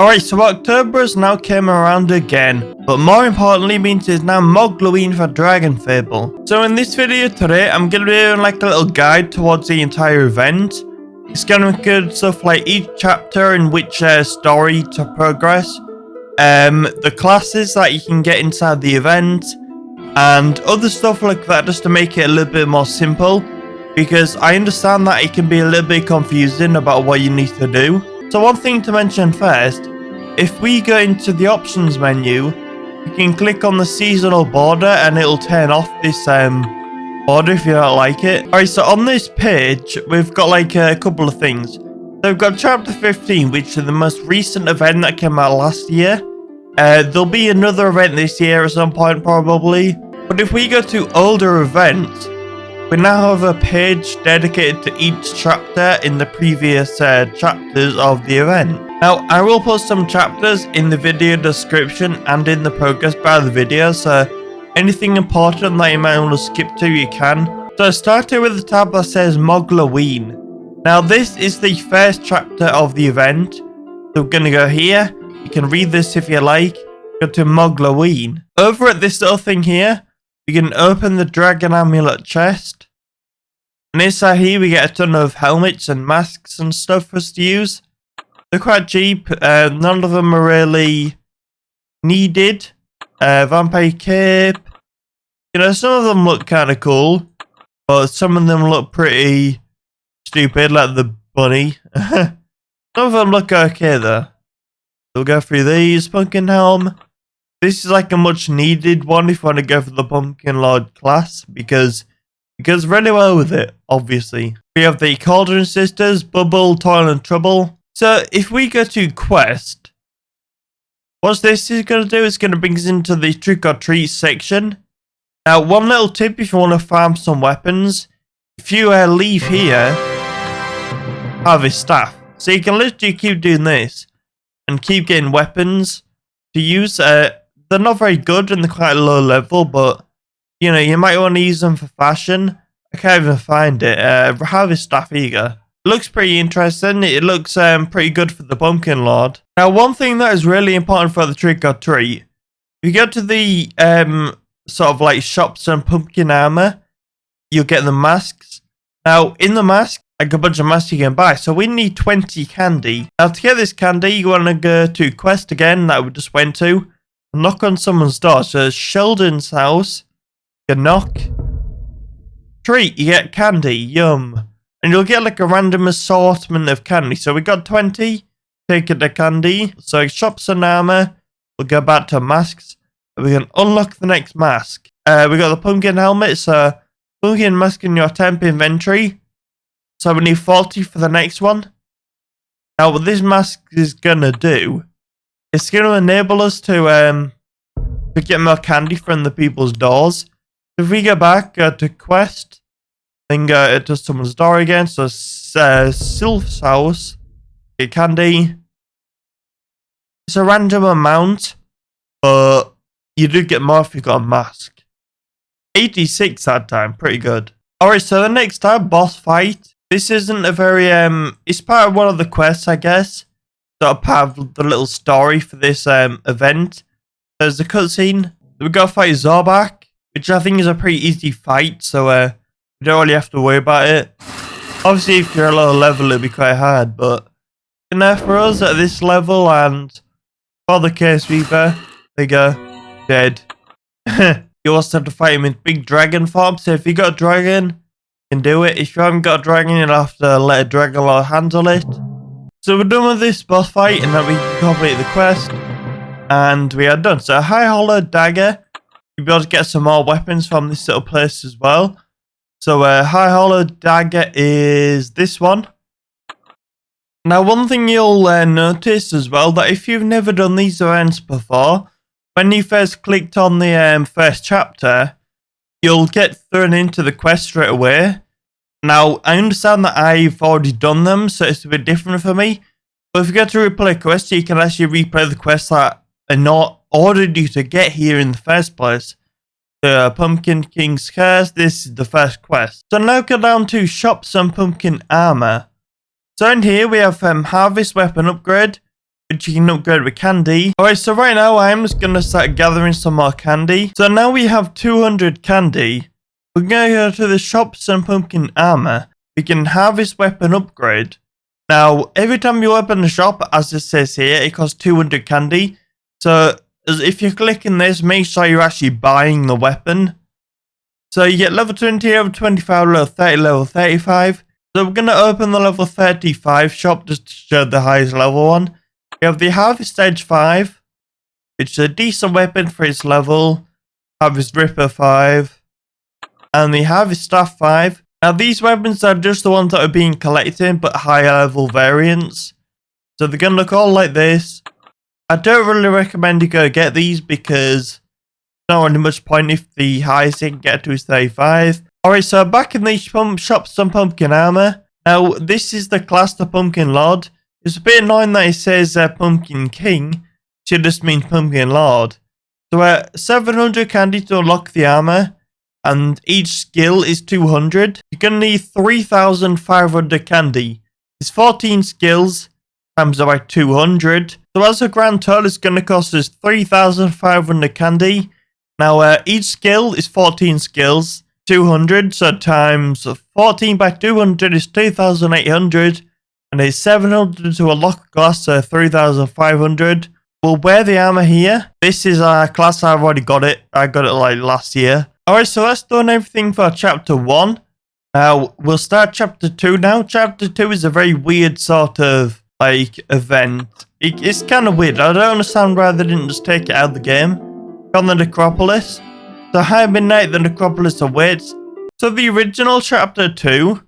Alright, so October has now came around again, but more importantly means it's now Mogloween for DragonFable. So in this video today, I'm going to be doing like a little guide towards the entire event. It's going to include stuff like each chapter and which story to progress, the classes that you can get inside the event, and other stuff like that just to make it a little bit more simple, because I understand that it can be a little bit confusing about what you need to do. So one thing to mention first, if we go into the options menu, you can click on the seasonal border and it'll turn off this border if you don't like it. Alright, so on this page, we've got like a couple of things. So we've got chapter 15, which is the most recent event that came out last year. There'll be another event this year at some point probably. But if we go to older events, we now have a page dedicated to each chapter in the previous chapters of the event. Now, I will post some chapters in the video description and in the progress bar of the video, so anything important that you might want to skip to, you can. So I started with the tab that says Mogloween. Now, this is the first chapter of the event. So we're going to go here. You can read this if you like. Go to Mogloween. Over at this little thing here, you can open the Dragon Amulet chest. And inside here, we get a ton of helmets and masks and stuff for us to use. They're quite cheap. None of them are really needed. Vampire cape. You know, some of them look kind of cool, but some of them look pretty stupid, like the bunny. Some of them look okay though. We'll go through these. Pumpkin helm. This is like a much needed one if you want to go for the PumpkinLord class, because it goes really well with it, obviously. We have the Cauldron Sisters, Bubble, Toil and Trouble. So if we go to quest, what this is going to do is going to bring us into the trick or treat section. Now, one little tip if you want to farm some weapons, if you leave here, have a staff. So you can literally keep doing this and keep getting weapons to use. They're not very good and they're quite low level, but you know, you might want to use them for fashion. I can't even find it. Harvest staff, here you go. It looks pretty interesting. It looks pretty good for the PumpkinLord. Now, one thing that is really important for the trick or treat, if you go to the sort of like shops and pumpkin armor, you'll get the masks. Now, in the mask, like a bunch of masks you can buy. So we need 20 candy. Now, to get this candy, you want to go to quest again that we just went to. Knock on someone's door. So Sheldon's house. You knock. Treat, you get candy. Yum. And you'll get like a random assortment of candy. So we got 20. Take it to candy. So shops and armor. We'll go back to masks. We can unlock the next mask. We got the pumpkin helmet. So pumpkin mask in your temp inventory. So we need 40 for the next one. Now what this mask is gonna do, it's gonna enable us to get more candy from the people's doors. If we go back to quest, then go to someone's door again. So Sylph's house, get candy. It's a random amount, but you do get more if you got a mask. 86 that time, pretty good. Alright, so the next tab, boss fight. This isn't a very it's part of one of the quests, I guess. Sort of part of the little story for this event. There's a cutscene. We gotta fight Zorbak, which I think is a pretty easy fight, so you don't really have to worry about it. Obviously, if you're a lower level, it'll be quite hard, but you know, for us at this level and for the case Reaper, there you go, dead. You also have to fight him in big dragon form, so if you got a dragon, you can do it. If you haven't got a dragon, you'll have to let a DragonLord handle it. So we're done with this boss fight, and then we can complete the quest, and we are done. So High Hollow Dagger, you'll be able to get some more weapons from this little place as well. So High Hollow Dagger is this one. Now one thing you'll notice as well, that if you've never done these events before, when you first clicked on the first chapter, you'll get thrown into the quest straight away. Now, I understand that I've already done them, so it's a bit different for me. But if you go to replay quest, you can actually replay the quests that are not ordered you to get here in the first place. The Pumpkin King's Curse, this is the first quest. So now go down to shops and pumpkin armor. So in here we have Harvest Weapon Upgrade, which you can upgrade with candy. Alright, so right now I'm just going to start gathering some more candy. So now we have 200 candy. We're going to go to the shop, some pumpkin armor. We can harvest weapon upgrade. Now, every time you open the shop, as it says here, it costs 200 candy. So if you're clicking this, make sure you're actually buying the weapon. So you get level 20, level 25, level 30, level 35. So we're going to open the level 35 shop just to show the highest level one. We have the Harvest Edge 5, which is a decent weapon for its level. Harvest Ripper 5. And the Harvest Staff 5. Now these weapons are just the ones that are being collected, but higher level variants. So they're going to look all like this. I don't really recommend you go get these because there's not really much point if the highest you can get to is 35. Alright, so back in the shop, some pumpkin armor. Now, this is the class, the PumpkinLord. It's a bit annoying that it says Pumpkin King. Should just mean PumpkinLord. So, 700 candy to unlock the armor. And each skill is 200. You're going to need 3,500 candy. It's 14 skills times about 200. So, as a grand total, it's going to cost us 3,500 candy. Now, each skill is 14 skills. 200, so times 14 by 200 is 2,800, and it's 700 to unlock a class, so 3,500. We'll wear the armor here. This is our class, I've already got it. I got it like last year. Alright, so that's done everything for chapter 1. Now, we'll start chapter 2 now. Chapter 2 is a very weird sort of, like, event. It's kind of weird. I don't understand why they didn't just take it out of the game. On the Necropolis. So high midnight, the Necropolis awaits. So the original chapter 2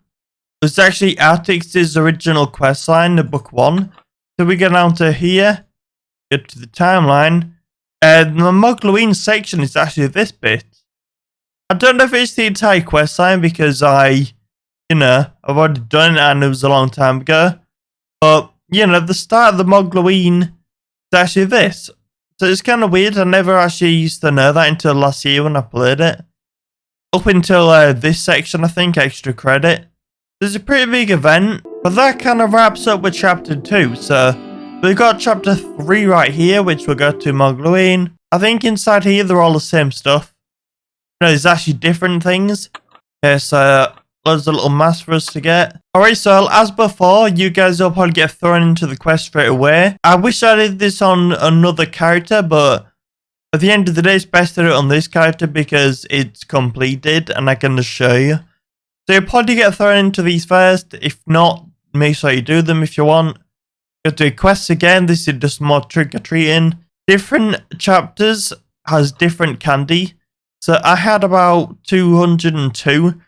was actually Artix's original questline, the book 1. So we get down to here, get to the timeline, and the Mogloween section is actually this bit. I don't know if it's the entire questline because I've already done it and it was a long time ago. But, the start of the Mogloween is actually this. So it's kind of weird. I never actually used to know that until last year when I played it. Up until this section, I think, extra credit. There's a pretty big event, but that kind of wraps up with chapter 2. So we've got chapter 3 right here, which we'll go to Mogloween. I think inside here, they're all the same stuff. There's actually different things. Okay, so loads of little masks for us to get. Alright, so as before, you guys will probably get thrown into the quest straight away. I wish I did this on another character, but at the end of the day, it's best to do it on this character because it's completed and I can just show you. So you'll probably get thrown into these first. If not, make sure you do them if you want. Go to quests again. This is just more trick-or-treating. Different chapters has different candy. So I had about 202.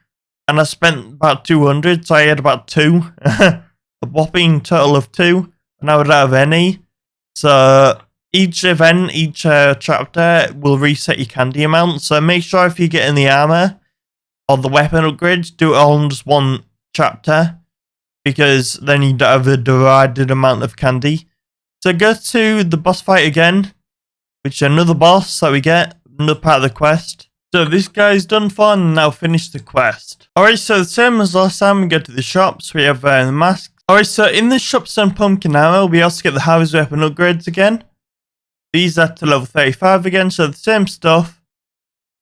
And I spent about 200, so I had about 2. A whopping total of 2. And I would have any. So each event, each chapter will reset your candy amount. So make sure if you get in the armor or the weapon upgrades, do it all in just one chapter. Because then you don't have a divided amount of candy. So go to the boss fight again. Which is another boss that we get. Another part of the quest. So this guy's done for and now finish the quest. Alright, so the same as last time, we go to the shops, we have the masks. Alright, so in the shops and pumpkin armor, we also get the harvest weapon upgrades again. These are to level 35 again, so the same stuff.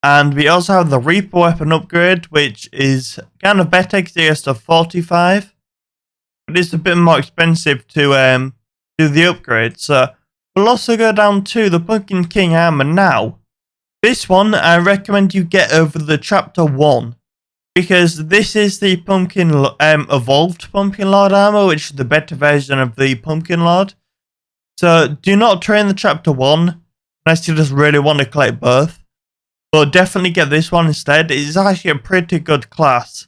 And we also have the Reaper weapon upgrade, which is kind of better because it gets to 45. But it's a bit more expensive to do the upgrade. So we'll also go down to the Pumpkin King armor now. This one, I recommend you get over the chapter 1. Because this is the evolved PumpkinLord armor, which is the better version of the PumpkinLord. So do not train the chapter 1, unless you just really want to collect both. But definitely get this one instead. It is actually a pretty good class.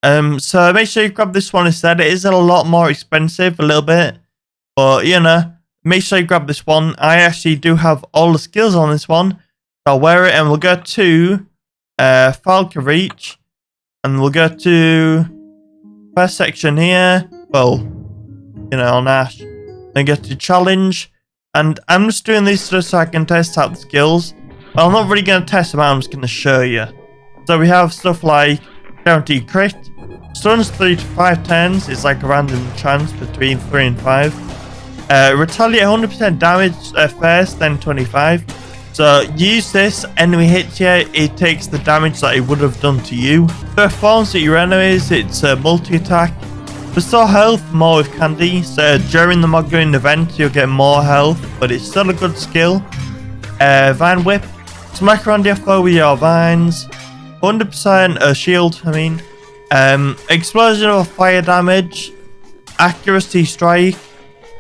So make sure you grab this one instead. It is a lot more expensive, a little bit. But, make sure you grab this one. I actually do have all the skills on this one. I'll wear it and we'll go to Falcon Reach and we'll go to first section here. Well, on Ash. Then go to challenge. And I'm just doing this just so I can test out the skills. Well, I'm not really going to test them out, I'm just going to show you. So we have stuff like guaranteed crit. Stuns 3 to 5 turns. It's like a random chance between 3 and 5. Retaliate 100% damage first, then 25. So use this, enemy hits you, it takes the damage that it would have done to you. There are forms at your enemies, it's multi-attack. Restore health, more with candy. So during the Mogloween event, you'll get more health, but it's still a good skill. Vine Whip. Smack around your foe with your vines. 100% shield, I mean. Explosion of fire damage. Accuracy strike.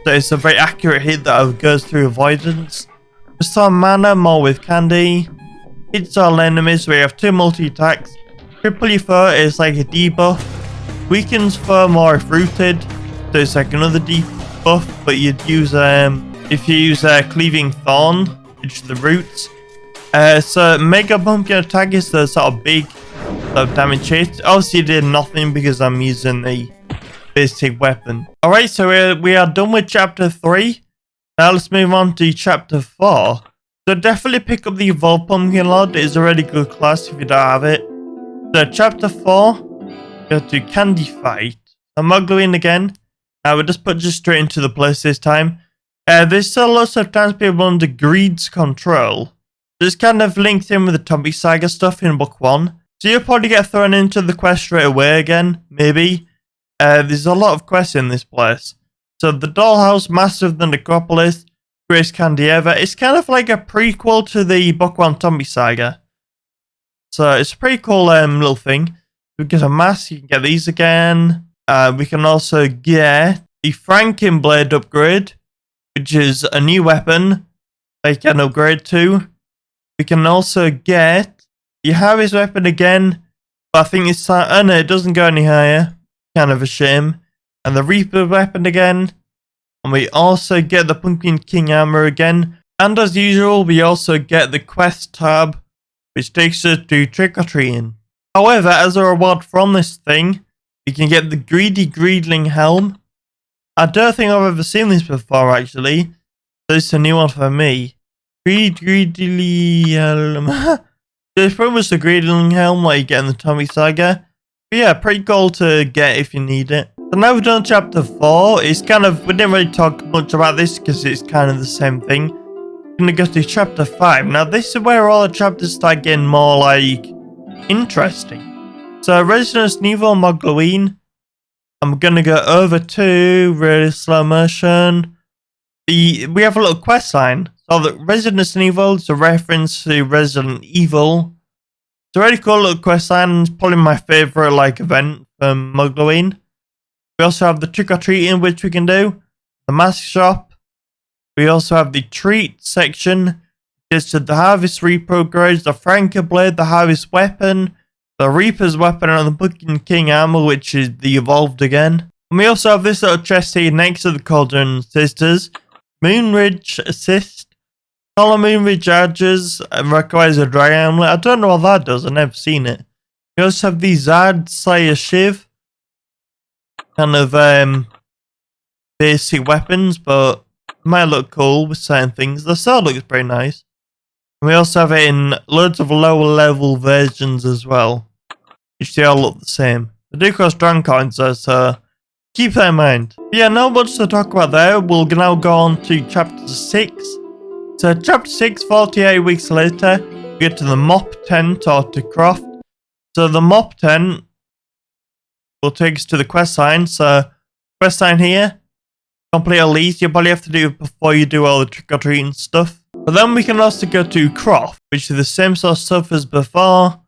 So it's a very accurate hit that goes through avoidance. Restore mana, more with candy. Hits all enemies, we have 2 multi-attacks. Triple your foe is like a debuff. Weakens foe more if rooted. So it's like another debuff, but you'd use if you use Cleaving Thorn, which is the roots. So Mega Pumpkin attack is the sort of big damage hit. Obviously did nothing because I'm using the basic weapon. Alright, so we are done with chapter 3. Now let's move on to chapter 4. So definitely pick up the Evolved PumpkinLord. It's a really good class if you don't have it. So chapter 4, go to Candy Fight. I'm Mogloween again. We'll just put straight into the place this time. There's still lots of times people under Greed's control. This kind of links in with the Tommy Saga stuff in book 1. So you'll probably get thrown into the quest straight away again, maybe. There's a lot of quests in this place. So the Dollhouse, Master of the Necropolis, Greatest Candy Ever. It's kind of like a prequel to the book 1 Tommy Saga. So it's a pretty cool little thing. We get a mask, you can get these again. We can also get the Frankenblade upgrade, which is a new weapon they can upgrade to. We can also get the Harry's weapon again, but I think it's time. Oh no, it doesn't go any higher. Kind of a shame. And the Reaper weapon again. And we also get the Pumpkin King armor again. And as usual, we also get the quest tab, which takes us to Trick or Treating. However, as a reward from this thing, we can get the Greedy Greedling Helm. I don't think I've ever seen this before, actually. So it's a new one for me. Greedly Helm. It's pretty much the Greedling Helm like you get in the Tommy Saga. But yeah, pretty cool to get if you need it. So now we've done chapter 4. It's kind of, we didn't really talk much about this because it's kind of the same thing. We're going to go to chapter 5. Now this is where all the chapters start getting more like interesting. So Resident Evil Mogloween. I'm going to go over to really slow motion. We have a little quest line. So the Resident Evil is a reference to Resident Evil. It's a really cool little quest line. It's probably my favourite like event from Mogloween. We also have the Trick or Treating, which we can do. The Mask Shop. We also have the Treat section. It's the Harvest Reaper upgrades, the Frankenblade, the Harvest Weapon, the Reaper's Weapon, and the Pumpkin King armor, which is the Evolved again. And we also have this little chest here next to the Cauldron Sisters. Moonridge Assist. Color Moonridge Archers requires a Dragon Amulet. I don't know what that does, I've never seen it. We also have the Zard Slayer Shiv. Kind of basic weapons, but might look cool with certain things. The sword looks pretty nice. And we also have it in loads of lower level versions as well, which they all look the same. They do cost Dragon coins though, so keep that in mind. But yeah, not much to talk about there. We'll now go on to chapter 6. So chapter 6, 48 weeks later, we get to the Mop Tent or to Croft. So the Mop Tent will take us to the quest line. So quest line here, complete a lease. You probably have to do it before you do all the trick or treating stuff. But then we can also go to Croft, which is the same sort of stuff as before.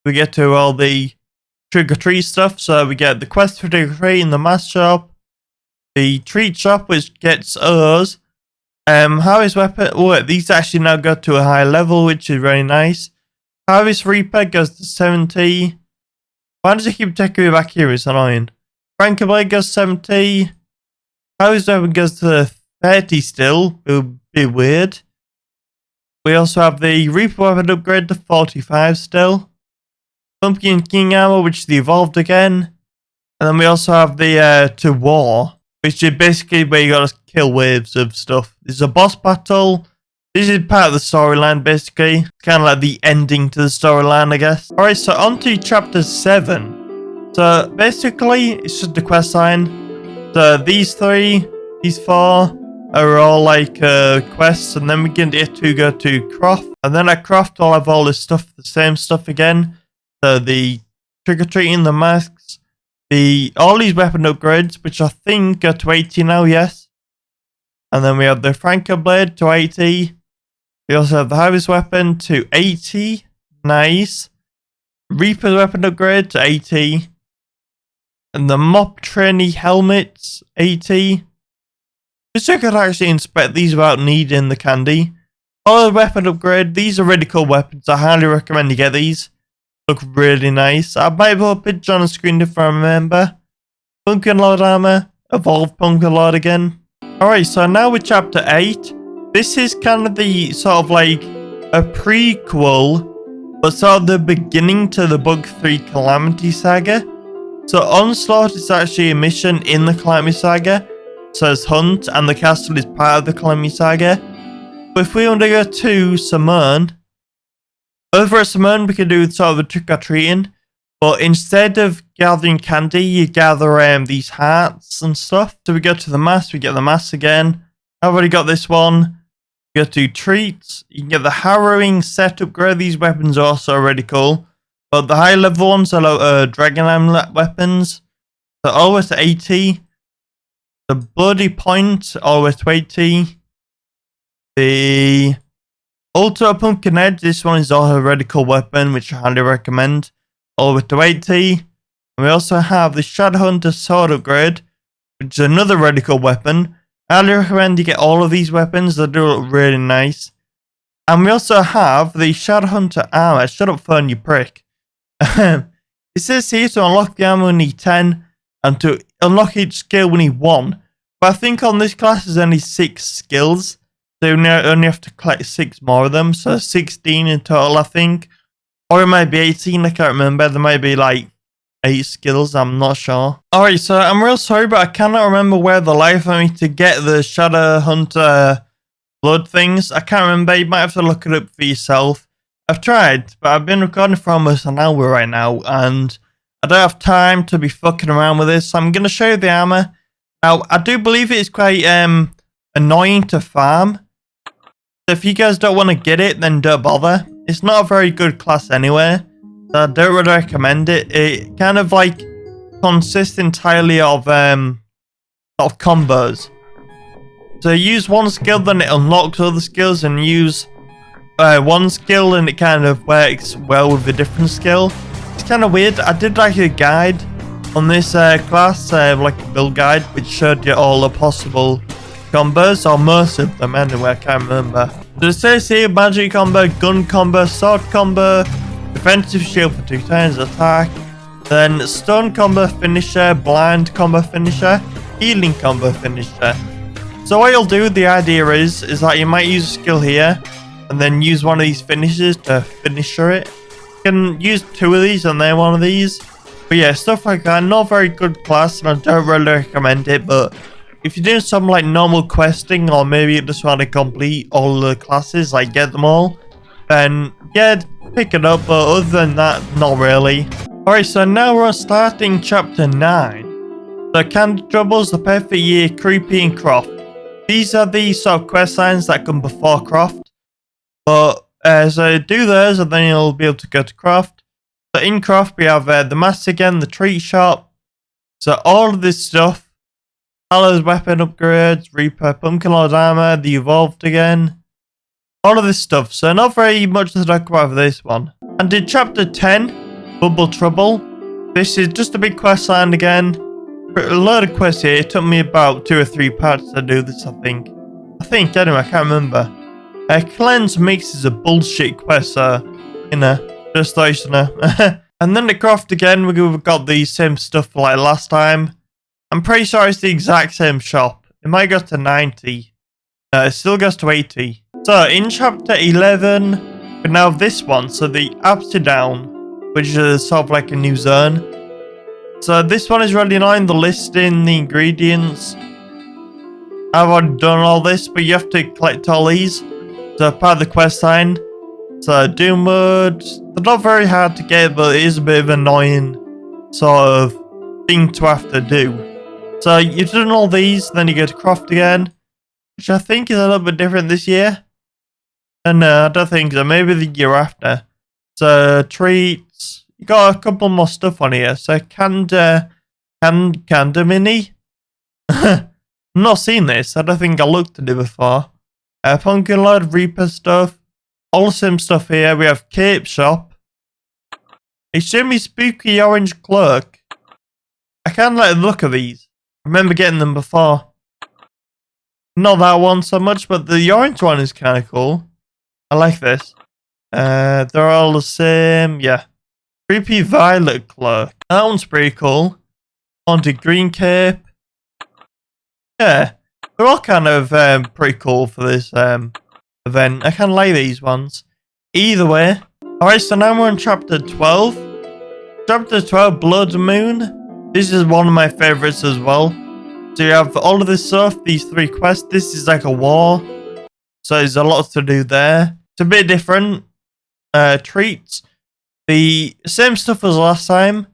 We get to all the trick or treat stuff. So we get the quest for trick or treat in the Mask Shop, the Treat Shop, which gets us. Harvest Weapon. Oh, these actually now go to a high level, which is very nice. Harvest Reaper goes to 70. Why does it keep taking me back here? It's annoying. Frankenblade goes 70. Harvest Weapon goes to 30 still. It would be weird. We also have the Reaper Weapon upgrade to 45 still. Pumpkin King Armor, which is the Evolved again. And then we also have the To War, which is basically where you gotta kill waves of stuff. This is a boss battle. This is part of the storyline, basically. It's kind of like the ending to the storyline, I guess. Alright, so on to chapter 7. So basically, it's just a quest line. So these 3, these 4, are all like quests, and then we can get to go to craft, and then at craft I'll have all this stuff, the same stuff again. So the trick-or-treating, the masks, all these weapon upgrades, which I think go to 80 now, yes. And then we have the Franco blade to 80. We also have the harvest weapon to 80, nice. Reaper's weapon upgrade to 80. And the mob trainee helmets, 80. Just so I could actually inspect these without needing the candy. All the weapon upgrade, these are really cool weapons. I highly recommend you get these. Look really nice. I might put a picture on the screen if I remember. PumpkinLord armor, evolved PumpkinLord again. Alright, so now with chapter 8. This is kind of the sort of like a prequel, but sort of the beginning to the Book 3 Calamity Saga. So Onslaught is actually a mission in the Calamity Saga. So it's Hunt, and the castle is part of the Calamity Saga. But if we want to go to Simone, over at Simone we can do sort of a trick-or-treating. But instead of gathering candy, you gather these hearts and stuff. So we go to the mask, we get the mask again. I've already got this one. You go to treats, you can get the harrowing set upgrade. These weapons are also really cool. But the high level ones are dragon amulet weapons. So always to 80. The bloody point, always to 80. The Ultra Pumpkin Edge, this one is also a really cool weapon, which I highly recommend. Always to 80. And we also have the Shadowhunter sword upgrade, which is another really cool weapon. I highly recommend you get all of these weapons, they do look really nice. And we also have the Shadowhunter armor. Shut up, phone, you prick. It says here to unlock the armor we need 10, and to unlock each skill we need 1. But I think on this class there's only 6 skills, so you only have to collect 6 more of them, so 16 in total I think. Or it might be 18, I can't remember, there might be like 8 skills, I'm not sure. Alright, so I'm real sorry, but I cannot remember where the life for me to get the Shadowhunter blood things. I can't remember, you might have to look it up for yourself. I've tried, but I've been recording for almost an hour right now, and I don't have time to be fucking around with this, so I'm going to show you the armor. Now, I do believe it's quite annoying to farm, so if you guys don't want to get it, then don't bother. It's not a very good class anyway, so I don't really recommend it. It kind of like consists entirely of combos. So you use one skill, then it unlocks other skills, and use one skill and it kind of works well with a different skill. It's kind of weird. I did like a guide on this class, like a build guide, which showed you all the possible combos, or most of them anyway, I can't remember. So it says here, magic combo, gun combo, sword combo, defensive shield for 2 turns, attack, then stun combo finisher, blind combo finisher, healing combo finisher. So what you'll do, the idea is that you might use a skill here, and then use one of these finishes to finisher it. You can use 2 of these and then 1 of these. But yeah, stuff like that. Not very good class, and I don't really recommend it. But if you're doing some like normal questing, or maybe you just want to complete all the classes, like get them all, then yeah, pick it up. But other than that, not really. Alright, so now we're starting chapter 9. So Candy Troubles, the Perfect Year, Creepy, and Croft. These are the sort of quest lines that come before Croft. But so do those, and then you'll be able to go to craft. So in craft we have the mask again, the treat shop. So all of this stuff, Hallow's weapon upgrades, Reaper, PumpkinLord armor, the evolved again, all of this stuff. So not very much to talk about for this one. And in chapter 10, Bubble Trouble, this is just a big quest line again. A load of quests here. It took me about 2 or 3 parts to do this, I think anyway, I can't remember. Cleanse Mix is a bullshit quest, so, you know, just so you know. And then the craft again, we've got the same stuff like last time. I'm pretty sure it's the exact same shop. It might go to 90. It still goes to 80. So, in chapter 11, we now have this one, so the Upside Down, which is sort of like a new zone. So, this one is really annoying, the listing, the ingredients. I've already done all this, but you have to collect all these. So part of the quest line. So Doomwood, they're not very hard to get, but it is a bit of an annoying sort of thing to have to do. So you've done all these, then you go to craft again. which I think is a little bit different this year. And I don't think so. Maybe the year after. So treats. You got a couple more stuff on here. So Canda Mini. Not seen this. I don't think I looked at it before. PumpkinLord Reaper stuff. Awesome stuff here. We have Cape Shop. Extremely spooky orange cloak. I can't let the look of these. I remember getting them before. Not that one so much, but the orange one is kind of cool. I like this. They're all the same. Yeah. Creepy violet cloak. That one's pretty cool. Haunted green cape. Yeah. They're all kind of pretty cool for this event. I kind of like these ones. Either way. Alright, so now we're on chapter 12. Chapter 12, Blood Moon. This is one of my favorites as well. So you have all of this stuff, these 3 quests. This is like a war. So there's a lot to do there. It's a bit different. Treats. The same stuff as last time.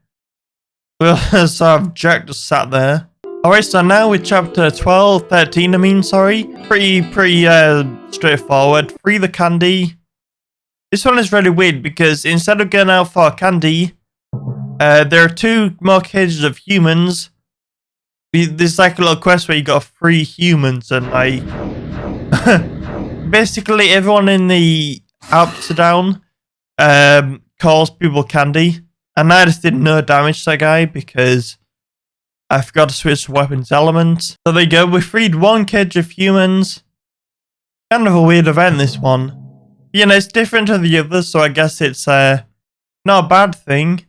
We also have Jack just sat there. Alright, so now with chapter 13, Pretty straightforward. Free the candy. This one is really weird because instead of going out for candy, there are 2 more cages of humans. There's like a little quest where you got free humans and like basically everyone in the Upside Down calls people candy. And I just did no damage to that guy because I forgot to switch to weapons elements. So there you go, we freed 1 cage of humans. Kind of a weird event, this one. You know, it's different to the others, so I guess it's not a bad thing.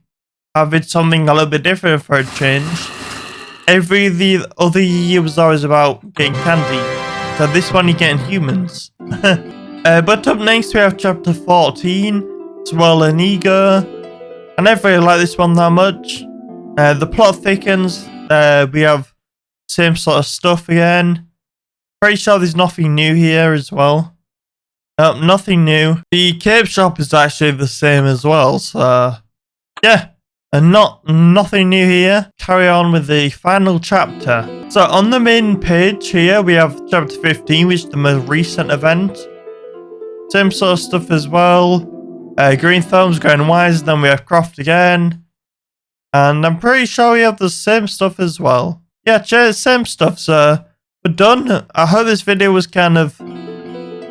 Having something a little bit different for a change. The other year was always about getting candy. So this one you're getting humans. But up next we have chapter 14. Swirl and Ego. I never really like this one that much. The plot thickens. We have same sort of stuff again. Pretty sure there's nothing new here as well. Nope, nothing new. The cape shop is actually the same as well, so yeah. And nothing new here. Carry on with the final chapter. So on the main page here we have chapter 15, which is the most recent event. Same sort of stuff as well. Green Thumbs going wise, then we have Croft again. And I'm pretty sure we have the same stuff as well. Yeah, same stuff, so we're done. I hope this video was kind of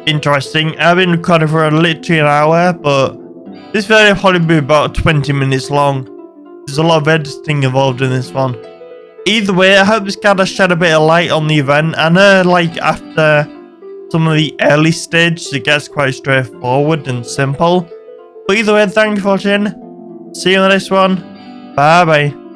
interesting. I've been recording for literally an hour, but this video will probably be about 20 minutes long. There's a lot of editing involved in this one. Either way, I hope this kind of shed a bit of light on the event. I know, like, after some of the early stages, it gets quite straightforward and simple. But either way, thank you for watching. See you in the next one. Bye bye.